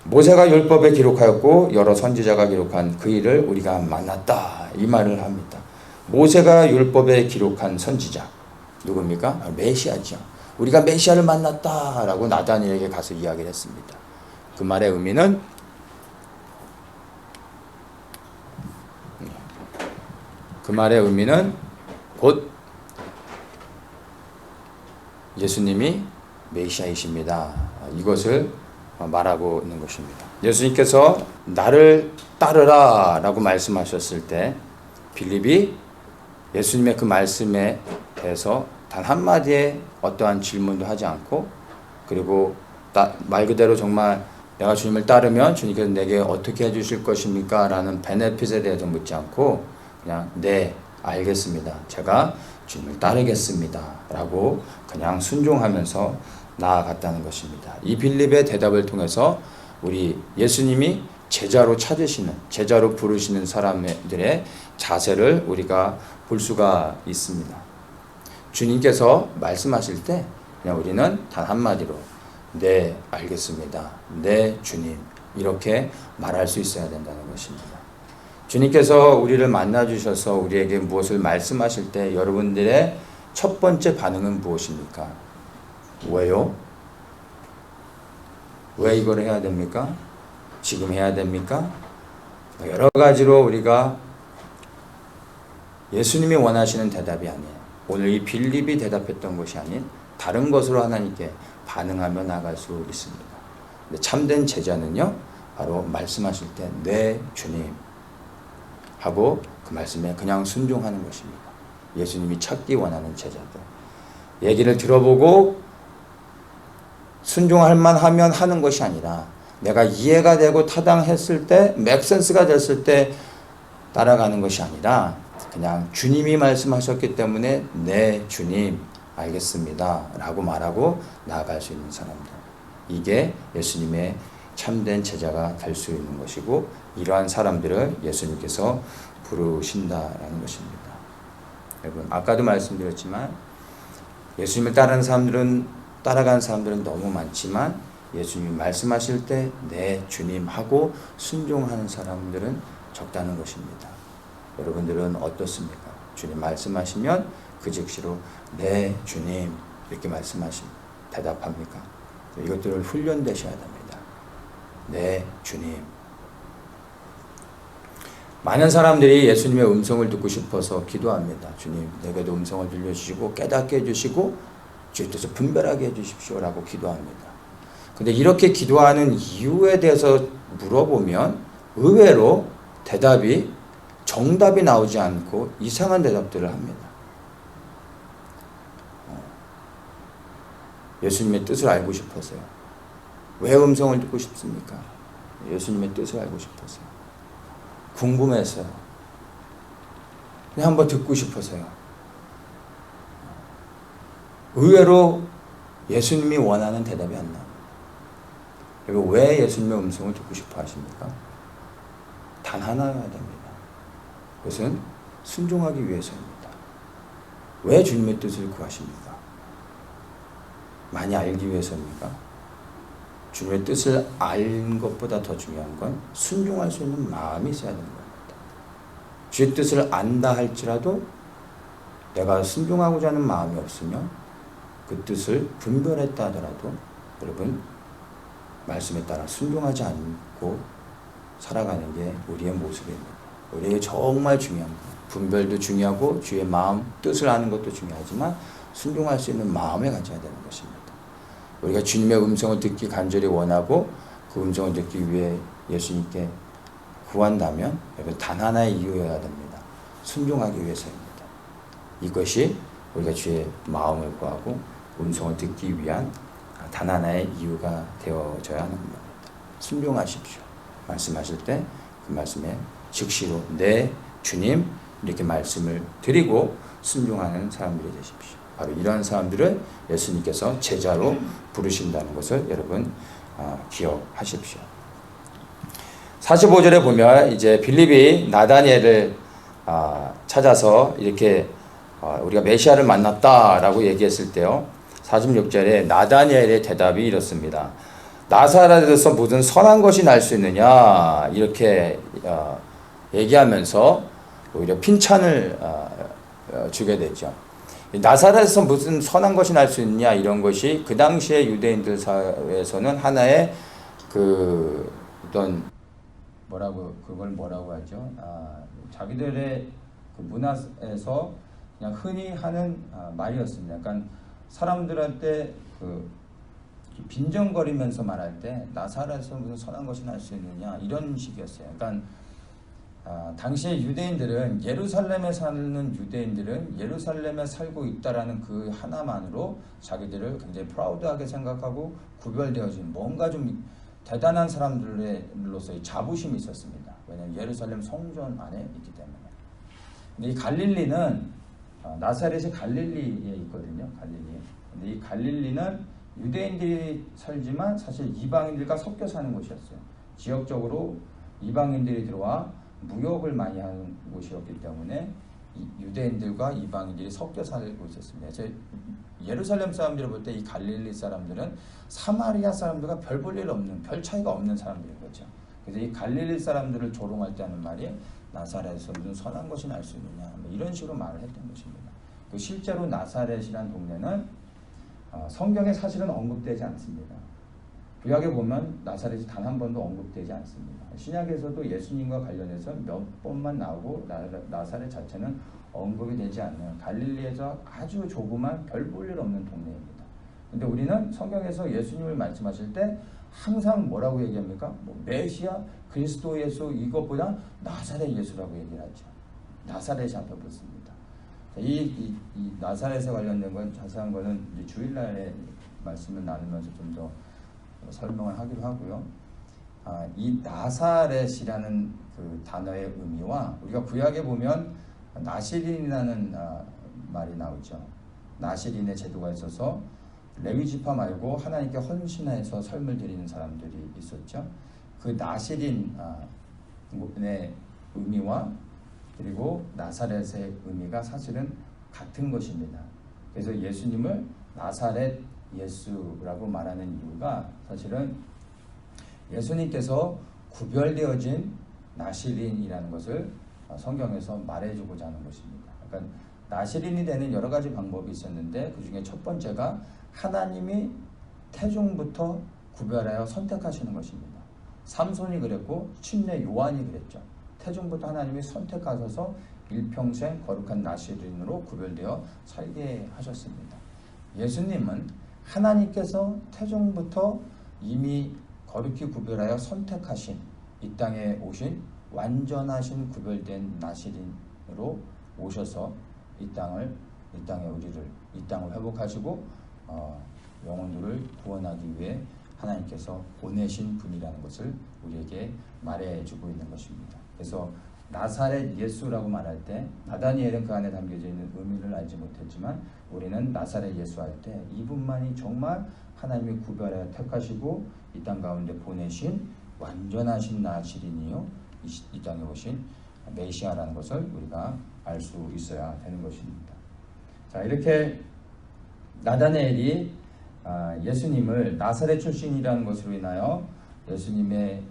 모세가 율법에 기록하였고 여러 선지자가 기록한 그 일을 우리가 만났다 이 말을 합니다. 모세가 율법에 기록한 선지자 누굽니까? 메시아죠. 우리가 메시아를 만났다라고 나다니엘에게 가서 이야기를 했습니다. 그 말의 의미는 곧 예수님이 메시아이십니다. 이것을 말하고 있는 것입니다. 예수님께서 나를 따르라 라고 말씀하셨을 때 빌립이 예수님의 그 말씀에 대해서 단 한마디의 어떠한 질문도 하지 않고, 그리고 말 그대로 정말 내가 주님을 따르면 주님께서 내게 어떻게 해주실 것입니까? 라는 베네핏에 대해서 묻지 않고 그냥 네 알겠습니다, 제가 주님을 따르겠습니다 라고 그냥 순종하면서 나아갔다는 것입니다. 이 빌립의 대답을 통해서 우리 예수님이 제자로 찾으시는, 제자로 부르시는 사람들의 자세를 우리가 볼 수가 있습니다. 주님께서 말씀하실 때 그냥 우리는 단 한마디로 네, 알겠습니다. 네, 주님. 이렇게 말할 수 있어야 된다는 것입니다. 주님께서 우리를 만나 주셔서 우리에게 무엇을 말씀하실 때 여러분들의 첫 번째 반응은 무엇입니까? 왜요? 왜 이걸 해야 됩니까? 지금 해야 됩니까? 여러 가지로 우리가 예수님이 원하시는 대답이 아니에요. 오늘 이 빌립이 대답했던 것이 아닌 다른 것으로 하나님께 반응하며 나갈 수 있습니다. 근데 참된 제자는요, 바로 말씀하실 때 네, 주님 하고 그 말씀에 그냥 순종하는 것입니다. 예수님이 찾기 원하는 제자들. 얘기를 들어보고 순종할 만하면 하는 것이 아니라 내가 이해가 되고 타당했을 때, 맥센스가 됐을 때 따라가는 것이 아니라 그냥 주님이 말씀하셨기 때문에 네, 주님 알겠습니다 라고 말하고 나아갈 수 있는 사람들. 이게 예수님의 참된 제자가 될 수 있는 것이고, 이러한 사람들을 예수님께서 부르신다라는 것입니다. 여러분, 아까도 말씀드렸지만 예수님을 따라가는 사람들은 너무 많지만 예수님이 말씀하실 때 네, 주님 하고 순종하는 사람들은 적다는 것입니다. 여러분들은 어떻습니까? 주님 말씀하시면 그 즉시로 네, 주님 이렇게 대답합니까? 이것들을 훈련되셔야 됩니다. 네, 주님. 많은 사람들이 예수님의 음성을 듣고 싶어서 기도합니다. 주님, 내게도 음성을 들려주시고 깨닫게 해주시고 주의 뜻을 분별하게 해주십시오라고 기도합니다. 근데 이렇게 기도하는 이유에 대해서 물어보면 의외로 정답이 나오지 않고 이상한 대답들을 합니다. 예수님의 뜻을 알고 싶어서요. 왜 음성을 듣고 싶습니까? 예수님의 뜻을 알고 싶어서요. 궁금해서요. 그냥 한번 듣고 싶어서요. 의외로 예수님이 원하는 대답이 안 나옵니다. 그리고 왜 예수님의 음성을 듣고 싶어 하십니까? 단 하나여야 됩니다. 그것은 순종하기 위해서입니다. 왜 주님의 뜻을 구하십니까? 많이 알기 위해서입니까? 주님의 뜻을 아는 것보다 더 중요한 건 순종할 수 있는 마음이 있어야 되는 겁니다. 주의 뜻을 안다 할지라도 내가 순종하고자 하는 마음이 없으면 그 뜻을 분별했다 하더라도 여러분, 말씀에 따라 순종하지 않고 살아가는 게 우리의 모습입니다. 우리에게 정말 중요한 것. 분별도 중요하고 주의 마음, 뜻을 아는 것도 중요하지만 순종할 수 있는 마음을 가져야 되는 것입니다. 우리가 주님의 음성을 듣기 간절히 원하고 그 음성을 듣기 위해 예수님께 구한다면 여러분, 단 하나의 이유여야 됩니다. 순종하기 위해서입니다. 이것이 우리가 주의 마음을 구하고 음성을 듣기 위한 단 하나의 이유가 되어져야 하는 겁니다. 순종하십시오. 말씀하실 때 그 말씀에 즉시로 네, 주님 이렇게 말씀을 드리고 순종하는 사람들이 되십시오. 바로 이러한 사람들을 예수님께서 제자로 부르신다는 것을 여러분 기억하십시오. 45절에 보면 이제 빌립이 나다니엘을 찾아서 이렇게 우리가 메시아를 만났다라고 얘기했을 때요. 46절에 나다니엘의 대답이 이렇습니다. 나사렛에서 무슨 선한 것이 날 수 있느냐 이렇게 얘기하면서 오히려 핀찬을 주게 되죠. 나사렛에서 무슨 선한 것이 날 수 있느냐 이런 것이 그 당시에 유대인들 사회에서는 하나의 그 어떤 그걸 뭐라고 하죠? 자기들의 그 문화에서 그냥 흔히 하는 말이었습니다. 그러니까 사람들한테 빈정거리면서 말할 때 나사렛에서 무슨 선한 것이 날 수 있느냐 이런 식이었어요. 그러니까 당시에 유대인들은 예루살렘에 사는 유대인들은 예루살렘에 살고 있다라는 그 하나만으로 자기들을 굉장히 프라우드하게 생각하고 구별되어진 뭔가 좀 대단한 사람들로서의 자부심이 있었습니다. 왜냐하면 예루살렘 성전 안에 있기 때문에. 근데 이 갈릴리는 나사렛이 갈릴리에 있거든요. 근데 이 갈릴리는 유대인들이 살지만 사실 이방인들과 섞여 사는 곳이었어요. 지역적으로 이방인들이 들어와 무역을 많이 하는 곳이었기 때문에 유대인들과 이방인들이 섞여 살고 있었습니다. 예루살렘 사람들을 볼 때 이 갈릴리 사람들은 사마리아 사람들과 별 볼 일 없는, 별 차이가 없는 사람들인 거죠. 그래서 이 갈릴리 사람들을 조롱할 때 하는 말이 나사렛에서 무슨 선한 것이 날 수 있느냐, 이런 식으로 말을 했던 것입니다. 실제로 나사렛이란 동네는 성경에 사실은 언급되지 않습니다. 구약에 보면 나사렛이 단 한 번도 언급되지 않습니다. 신약에서도 예수님과 관련해서 몇 번만 나오고 나사렛 자체는 언급이 되지 않는 갈릴리에서 아주 조그만 별 볼 일 없는 동네입니다. 근데 우리는 성경에서 예수님을 말씀하실 때 항상 뭐라고 얘기합니까? 메시아, 그리스도 예수, 이것보다 나사렛 예수라고 얘기를 하죠. 나사렛이 앞에 붙습니다. 이 나사렛에 관련된 건 자세한 거는 이제 주일날에 말씀을 나누면서 좀 더 설명을 하기로 하고요. 이 나사렛이라는 그 단어의 의미와 우리가 구약에 보면 나시린이라는 말이 나오죠. 나시린의 제도가 있어서 레위 지파 말고 하나님께 헌신해서 삶을 드리는 사람들이 있었죠. 그 나시린의 의미와 그리고 나사렛의 의미가 사실은 같은 것입니다. 그래서 예수님을 나사렛 예수라고 말하는 이유가 사실은 예수님께서 구별되어진 나시린이라는 것을 성경에서 말해주고자 하는 것입니다. 그러니까 나시린이 되는 여러 가지 방법이 있었는데 그 중에 첫 번째가 하나님이 태중부터 구별하여 선택하시는 것입니다. 삼손이 그랬고 침례 요한이 그랬죠. 태중부터 하나님이 선택하셔서 일평생 거룩한 나시린으로 구별되어 살게 하셨습니다. 예수님은 하나님께서 태중부터 이미 거룩히 구별하여 선택하신 이 땅에 오신 완전하신 구별된 나시린으로 오셔서 이 땅을 회복하시고 영혼들을 구원하기 위해 하나님께서 보내신 분이라는 것을 우리에게 말해주고 있는 것입니다. 그래서 나사렛 예수라고 말할 때 나다니엘은 그 안에 담겨져 있는 의미를 알지 못했지만 우리는 나사렛 예수 할 때 이분만이 정말 하나님이 구별하여 택하시고 이 땅 가운데 보내신 완전하신 나시린이요 이 땅에 오신 메시아라는 것을 우리가 알 수 있어야 되는 것입니다. 자, 이렇게 나다니엘이 예수님을 나사렛 출신이라는 것으로 인하여 예수님의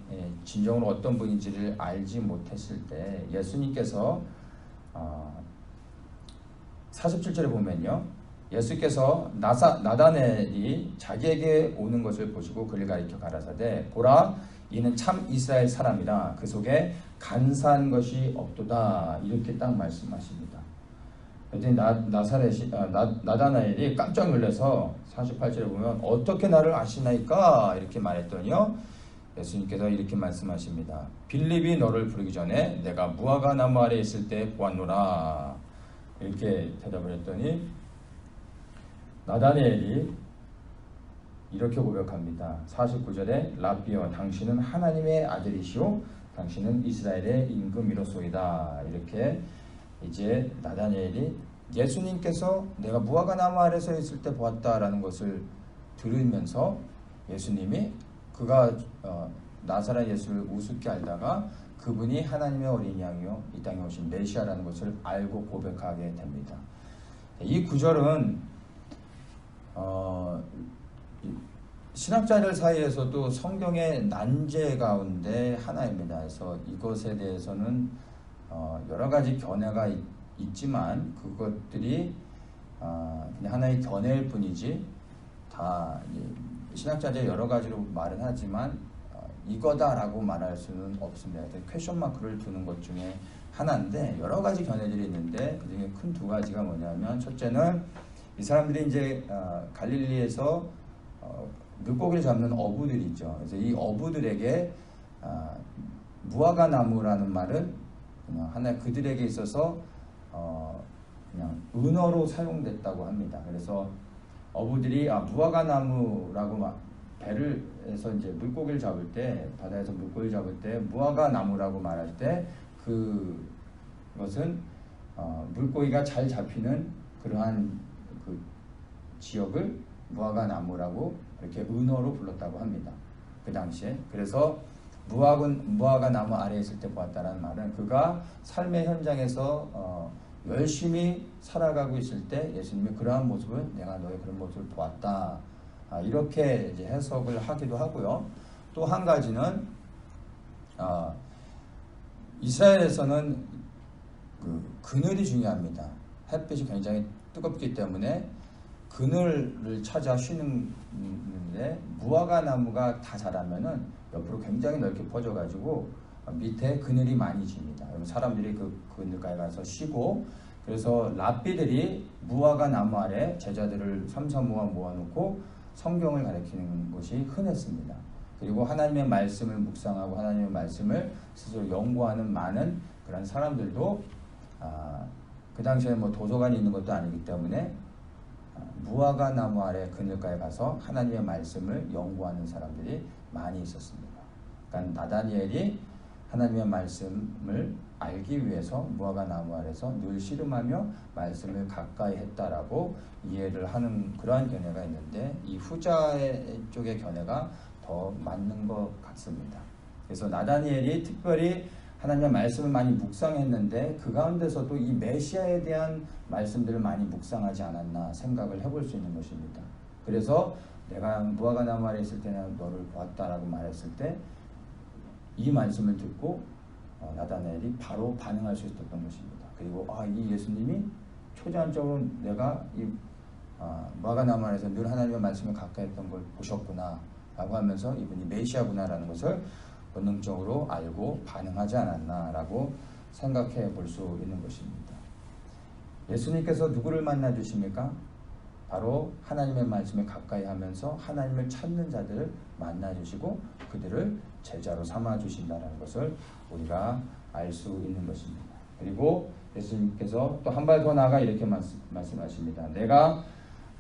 진정으로 어떤 분인지를 알지 못했을 때 예수님께서 47절에 보면요, 예수께서 나다니엘이 자기에게 오는 것을 보시고 그를 가리켜 가라사대 보라 이는 참 이스라엘 사람이라 그 속에 간사한 것이 없도다 이렇게 딱 말씀하십니다. 그랬더니 나다나엘이 깜짝 놀라서 48절에 보면 어떻게 나를 아시나이까 이렇게 말했더니요, 예수님께서 이렇게 말씀하십니다. 빌립이 너를 부르기 전에 내가 무화과 나무 아래 있을 때 보았노라 이렇게 대답을 했더니 나다니엘이 이렇게 고백합니다. 49절에 라비어 당신은 하나님의 아들이시오 당신은 이스라엘의 임금이로소이다 이렇게 이제 나다니엘이 예수님께서 내가 무화과 나무 아래 서 있을 때 보았다라는 것을 들으면서 예수님이 그가 나사렛 예수를 우습게 알다가 그분이 하나님의 어린 양이요 이 땅에 오신 메시아라는 것을 알고 고백하게 됩니다. 이 구절은 신학자들 사이에서도 성경의 난제 가운데 하나입니다. 그래서 이것에 대해서는 여러 가지 견해가 있지만 그것들이 그냥 하나의 견해일 뿐이지 다 신학자들이 여러 가지로 말은 하지만 이거다라고 말할 수는 없습니다. 퀘션 마크를 두는 것 중에 하나인데 여러 가지 견해들이 있는데 그중에 큰 두 가지가 뭐냐면 첫째는 이 사람들이 이제 갈릴리에서 물고기를 잡는 어부들이 있죠. 그래서 이 어부들에게 무화과 나무라는 말은 그냥 하나 그들에게 있어서 그냥 은어로 사용됐다고 합니다. 그래서 어부들이 무화과 나무라고 배를 해서 이제 물고기를 잡을 때 바다에서 물고기를 잡을 때 무화과 나무라고 말할 때 그것은 물고기가 잘 잡히는 그러한 그 지역을 무화과 나무라고 이렇게 은어로 불렀다고 합니다. 그 당시에. 그래서 무화과 나무 아래에 있을 때 보았다라는 말은 그가 삶의 현장에서 열심히 살아가고 있을 때 예수님이 그러한 모습을 내가 너의 그런 모습을 보았다. 이렇게 이제 해석을 하기도 하고요. 또 한 가지는 이스라엘에서는 그늘이 중요합니다. 햇빛이 굉장히 뜨겁기 때문에 그늘을 찾아 쉬는데 무화과 나무가 다 자라면은 옆으로 굉장히 넓게 퍼져가지고 밑에 그늘이 많이 집니다. 사람들이 그 그늘가에 가서 쉬고, 그래서 랍비들이 무화과 나무 아래 제자들을 삼삼오와 모아놓고 성경을 가르치는 것이 흔했습니다. 그리고 하나님의 말씀을 묵상하고 하나님의 말씀을 스스로 연구하는 많은 그런 사람들도 그 당시에는 뭐 도서관이 있는 것도 아니기 때문에 무화과 나무 아래 그늘가에 가서 하나님의 말씀을 연구하는 사람들이 많이 있었습니다. 그러니까 나다니엘이 하나님의 말씀을 알기 위해서 무화과 나무 아래서 늘 씨름하며 말씀을 가까이 했다라고 이해를 하는 그러한 견해가 있는데, 이 후자의 쪽의 견해가 더 맞는 것 같습니다. 그래서 나다니엘이 특별히 하나님의 말씀을 많이 묵상했는데 그 가운데서도 이 메시아에 대한 말씀들을 많이 묵상하지 않았나 생각을 해볼 수 있는 것입니다. 그래서 내가 무화과 나무 아래 있을 때는 너를 보았다라고 말했을 때 이 말씀을 듣고 나다니엘이 바로 반응할 수 있었던 것입니다. 그리고 이 예수님이 초자연적으로 내가 이 무화과 나무 아래서 늘 하나님의 말씀을 가까이 했던 걸 보셨구나 라고 하면서 이분이 메시아구나 라는 것을 본능적으로 알고 반응하지 않았나 라고 생각해 볼 수 있는 것입니다. 예수님께서 누구를 만나 주십니까? 바로 하나님의 말씀에 가까이 하면서 하나님을 찾는 자들을 만나 주시고 그들을 제자로 삼아 주신다는 것을 우리가 알 수 있는 것입니다. 그리고 예수님께서 또 한 발 더 나아가 이렇게 말씀하십니다. 내가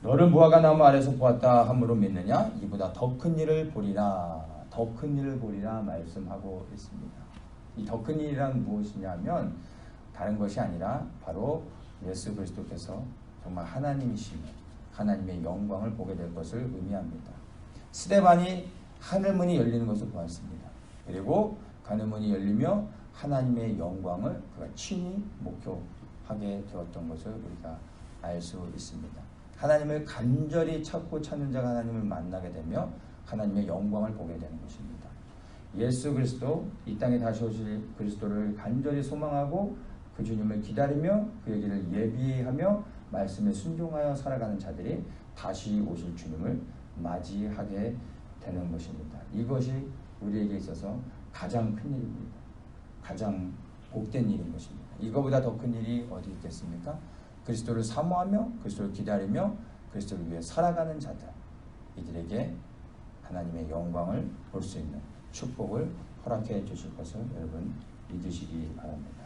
너를 무화과 나무 아래서 보았다 함으로 믿느냐? 이보다 더 큰 일을 보리라. 더 큰 일을 보리라 말씀하고 있습니다. 이 더 큰 일이란 무엇이냐면 다른 것이 아니라 바로 예수 그리스도께서 정말 하나님이시며 하나님의 영광을 보게 될 것을 의미합니다. 스데반이 하늘문이 열리는 것을 보았습니다. 그리고 하늘문이 열리며 하나님의 영광을 그가 친히 목격하게 되었던 것을 우리가 알 수 있습니다. 하나님을 간절히 찾고 찾는 자가 하나님을 만나게 되며 하나님의 영광을 보게 되는 것입니다. 예수 그리스도, 이 땅에 다시 오실 그리스도를 간절히 소망하고 그 주님을 기다리며 그에게를 예비하며 말씀에 순종하여 살아가는 자들이 다시 오실 주님을 맞이하게 되는 것입니다. 이것이 우리에게 있어서 가장 큰 일입니다. 가장 복된 일인 것입니다. 이거보다 더 큰 일이 어디 있겠습니까? 그리스도를 사모하며 그리스도를 기다리며 그리스도를 위해 살아가는 자들, 이들에게 하나님의 영광을 볼 수 있는 축복을 허락해 주실 것을 여러분 믿으시기 바랍니다.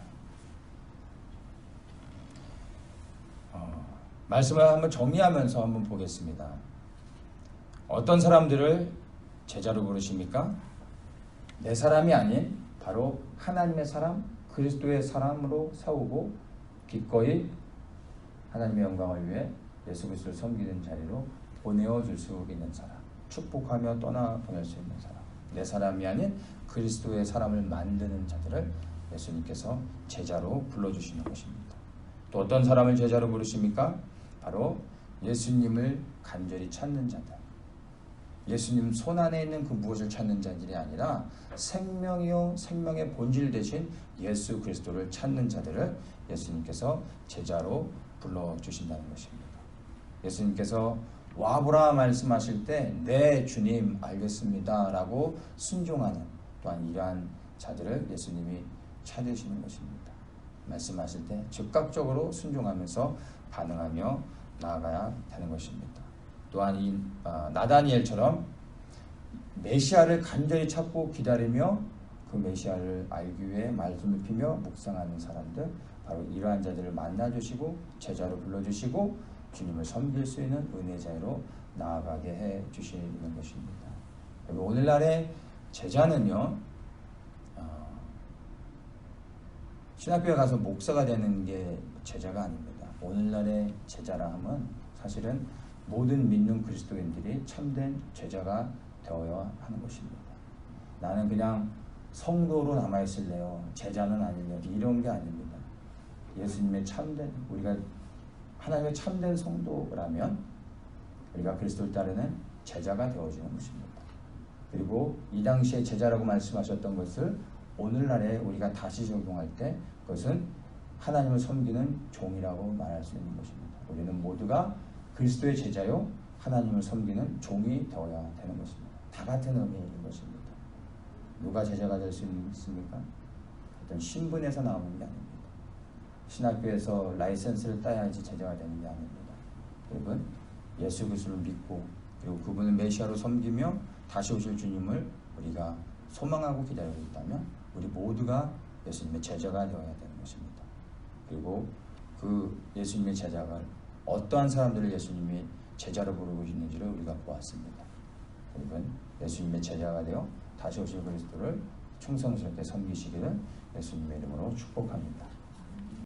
말씀을 한번 정리하면서 한번 보겠습니다. 어떤 사람들을 제자로 부르십니까? 내 사람이 아닌 바로 하나님의 사람, 그리스도의 사람으로 세우고 기꺼이 하나님의 영광을 위해 예수 그리스도를 섬기는 자리로 보내어 줄 수 있는 사람, 축복하며 떠나 보낼 수 있는 사람, 내 사람이 아닌 그리스도의 사람을 만드는 자들을 예수님께서 제자로 불러주시는 것입니다. 또 어떤 사람을 제자로 부르십니까? 바로 예수님을 간절히 찾는 자들, 예수님 손안에 있는 그 무엇을 찾는 자들이 아니라 생명이요 생명의 본질 되신 예수 그리스도를 찾는 자들을 예수님께서 제자로 불러주신다는 것입니다. 예수님께서 와보라 말씀하실 때 네 주님 알겠습니다 라고 순종하는 또한 이러한 자들을 예수님이 찾으시는 것입니다. 말씀하실 때 즉각적으로 순종하면서 반응하며 나아가야 되는 것입니다. 또한 이 나다니엘처럼 메시아를 간절히 찾고 기다리며 그 메시아를 알기 위해 말씀을 피며 묵상하는 사람들, 바로 이러한 자들을 만나주시고 제자로 불러주시고 주님을 섬길 수 있는 은혜의 자리로 나아가게 해 주시는 것입니다. 오늘날의 제자는요, 신학교에 가서 목사가 되는 게 제자가 아닙니다. 오늘날의 제자라 함은 사실은 모든 믿는 그리스도인들이 참된 제자가 되어야 하는 것입니다. 나는 그냥 성도로 남아있을래요, 제자는 아닐래요, 이런 게 아닙니다. 예수님의 참된, 우리가 하나님의 참된 성도라면 우리가 그리스도를 따르는 제자가 되어지는 것입니다. 그리고 이 당시에 제자라고 말씀하셨던 것을 오늘날에 우리가 다시 적용할 때 그것은 하나님을 섬기는 종이라고 말할 수 있는 것입니다. 우리는 모두가 그리스도의 제자요 하나님을 섬기는 종이 되어야 되는 것입니다. 다 같은 의미인 것입니다. 누가 제자가 될 수 있습니까? 어떤 신분에서 나오는 게 아닙니다. 신학교에서 라이센스를 따야지 제자가 되는 게 아닙니다. 여러분, 예수 그리스도를 믿고 그리고 그분을 메시아로 섬기며 다시 오실 주님을 우리가 소망하고 기다리고 있다면 우리 모두가 예수님의 제자가 되어야 되는 것입니다. 그리고 그 예수님의 제자가 어떠한 사람들을 예수님이 제자로 부르고 있는지를 우리가 보았습니다. 여러분, 예수님의 제자가 되어 다시 오실 그리스도를 충성스럽게 섬기시기를 예수님의 이름으로 축복합니다.